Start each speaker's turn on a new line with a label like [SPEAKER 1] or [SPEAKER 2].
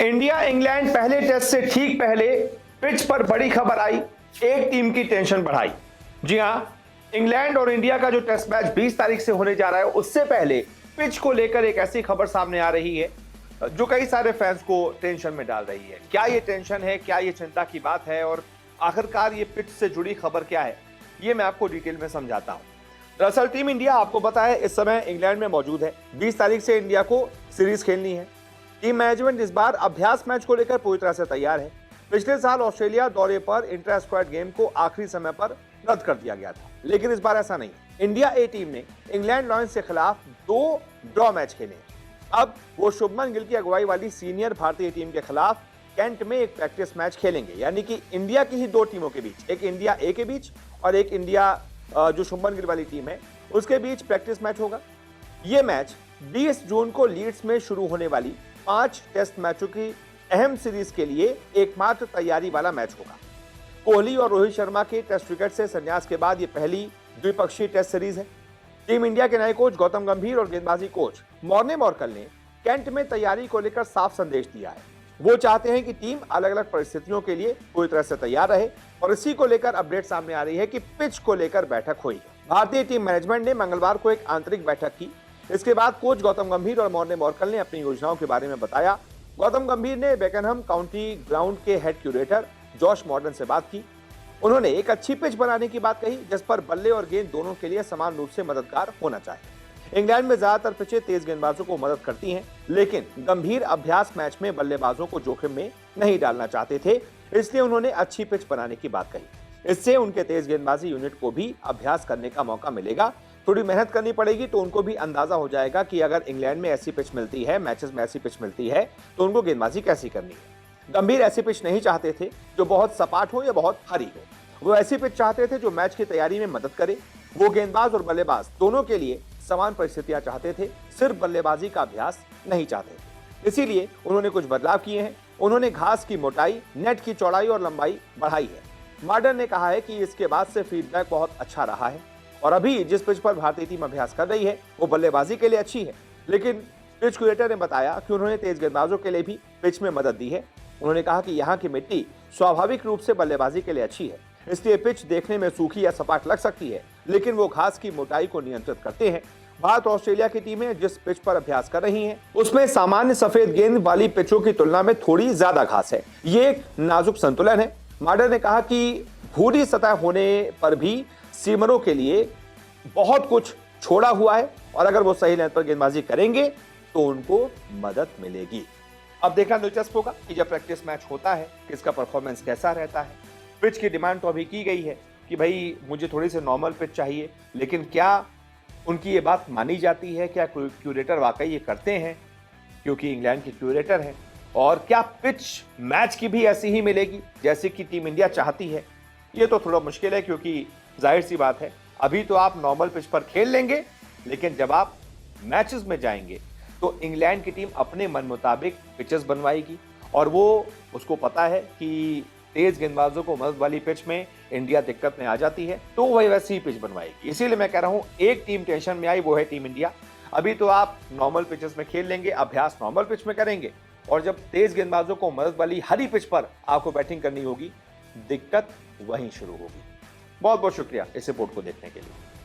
[SPEAKER 1] India England पहले test से ठीक पहले पिच पर बड़ी खबर आई, एक टीम की टेंशन बढ़ाई। जी हां, इंग्लैंड और इंडिया का जो टेस्ट मैच 20 तारीख से होने जा रहा है, उससे पहले पिच को लेकर एक ऐसी खबर सामने आ रही है जो कई सारे फैंस को टेंशन में डाल रही है। क्या ये टेंशन है, क्या ये चिंता की बात है और आखिरकार ये पिच से जुड़ी खबर क्या है, ये मैं आपको डिटेल में समझाता हूं। दरअसल टीम इंडिया आपको पता है इस समय इंग्लैंड में मौजूद है। 20 तारीख से इंडिया को सीरीज खेलनी है। टीम मैनेजमेंट इस बार अभ्यास मैच को लेकर पूरी तरह से तैयार है। पिछले साल ऑस्ट्रेलिया दौरे पर इंटर स्क्वाड गेम को आखिरी समय पर रद्द कर दिया गया था, लेकिन इस बार ऐसा नहीं। इंडिया ए टीम ने इंग्लैंड लॉयंस के खिलाफ 2 ड्रॉ मैच खेले। अब वो शुभमन गिल की अगुवाई वाली सीनियर भारतीय टीम के खिलाफ कैंट में एक प्रैक्टिस मैच खेलेंगे, यानी कि इंडिया की ही 2 टीमों के बीच, एक इंडिया ए के बीच और एक इंडिया जो शुभमन गिल वाली टीम है उसके बीच प्रैक्टिस मैच होगा। ये मैच 20 जून को लीड्स में शुरू होने वाली 5 टेस्ट मैचों की अहम सीरीज के लिए एकमात्र तैयारी वाला मैच होगा। कोहली और रोहित शर्मा के टेस्ट क्रिकेट से संन्यास के बाद ये पहली द्विपक्षीय टेस्ट सीरीज है। टीम इंडिया के नए कोच गौतम गंभीर और गेंदबाजी कोच मॉर्ने मॉर्कल ने कैंट में तैयारी को लेकर साफ संदेश दिया है। वो चाहते हैं कि टीम अलग अलग परिस्थितियों के लिए पूरी तरह से तैयार रहे और इसी को लेकर अपडेट सामने आ रही है कि पिच को लेकर बैठक हुई। भारतीय टीम मैनेजमेंट ने मंगलवार को एक आंतरिक बैठक की। इसके बाद कोच गौतम गंभीर और मॉर्ने मॉर्कल ने अपनी योजनाओं के बारे में बताया। गौतम गंभीर ने बेकनहम काउंटी ग्राउंड के हेड क्यूरेटर जॉश मॉर्डन से बात की। उन्होंने एक अच्छी पिच बनाने की बात कही जिस पर बल्ले और गेंद दोनों के लिए समान रूप से मददगार होना चाहिए। इंग्लैंड में ज्यादातर पिचें तेज गेंदबाजों को मदद करती हैं, लेकिन गंभीर अभ्यास मैच में बल्लेबाजों को जोखिम में नहीं डालना चाहते थे, इसलिए उन्होंने अच्छी पिच बनाने की बात कही। इससे उनके तेज गेंदबाजी यूनिट को भी अभ्यास करने का मौका मिलेगा। थोड़ी मेहनत करनी पड़ेगी तो उनको भी अंदाजा हो जाएगा कि अगर इंग्लैंड में ऐसी पिच मिलती है, मैचेस में ऐसी पिच मिलती है, तो उनको गेंदबाजी कैसी करनी है। गंभीर ऐसी पिच नहीं चाहते थे जो बहुत सपाट हो या बहुत हरी हो। वो ऐसी पिच चाहते थे जो मैच की तैयारी में मदद करे। वो गेंदबाज और बल्लेबाज दोनों के लिए समान परिस्थितियां चाहते थे, सिर्फ बल्लेबाजी का अभ्यास नहीं चाहते। इसीलिए उन्होंने कुछ बदलाव किए हैं। उन्होंने घास की मोटाई, नेट की चौड़ाई और लंबाई बढ़ाई है। मॉर्डन ने कहा है कि इसके बाद से फीडबैक बहुत अच्छा रहा है और अभी जिस पिच पर भारतीय टीम अभ्यास कर रही है वो बल्लेबाजी के लिए अच्छी है, लेकिन पिच क्यूरेटर ने बताया कि उन्होंने तेज गेंदबाजों के लिए भी पिच में मदद दी है। उन्होंने कहा कि यहाँ की मिट्टी स्वाभाविक रूप से बल्लेबाजी के लिए अच्छी है, इसलिए पिच देखने में सूखी या सपाट लग सकती है, लेकिन वो घास की मोटाई को नियंत्रित करते हैं। भारत और ऑस्ट्रेलिया की टीमें जिस पिच पर अभ्यास कर रही हैं, उसमें सामान्य सफेद गेंद वाली पिचों की तुलना में थोड़ी ज्यादा घास है। ये एक नाजुक संतुलन है। मॉर्डन ने कहा कि भूरी सतह होने पर भी सीमरों के लिए बहुत कुछ छोड़ा हुआ है और अगर वो सही लेंथ पर गेंदबाजी करेंगे तो उनको मदद मिलेगी। अब देखना दिलचस्प होगा कि जब प्रैक्टिस मैच होता है किसका परफॉर्मेंस कैसा रहता है। पिच की डिमांड तो अभी की गई है कि भाई मुझे थोड़ी सी नॉर्मल पिच चाहिए, लेकिन क्या उनकी ये बात मानी जाती है? क्या क्यूरेटर वाकई ये करते हैं, क्योंकि इंग्लैंड के क्यूरेटर हैं? और क्या पिच मैच की भी ऐसी ही मिलेगी जैसे कि टीम इंडिया चाहती है? ये तो थोड़ा मुश्किल है, क्योंकि जाहिर सी बात है अभी तो आप नॉर्मल पिच पर खेल लेंगे, लेकिन जब आप मैचेस में जाएंगे तो इंग्लैंड की टीम अपने मन मुताबिक पिचेस बनवाएगी और वो उसको पता है कि तेज गेंदबाजों को मदद वाली पिच में इंडिया दिक्कत में आ जाती है, तो वही वैसी ही पिच बनवाएगी। इसीलिए मैं कह रहा हूं एक टीम टेंशन में आई, वो है टीम इंडिया। अभी तो आप नॉर्मल पिचेस में खेल लेंगे, अभ्यास नॉर्मल पिच में करेंगे, और जब तेज गेंदबाजों को मदद वाली हरी पिच पर आपको बैटिंग करनी होगी, दिक्कत वहीं शुरू होगी। बहुत बहुत शुक्रिया इस रिपोर्ट को देखने के लिए।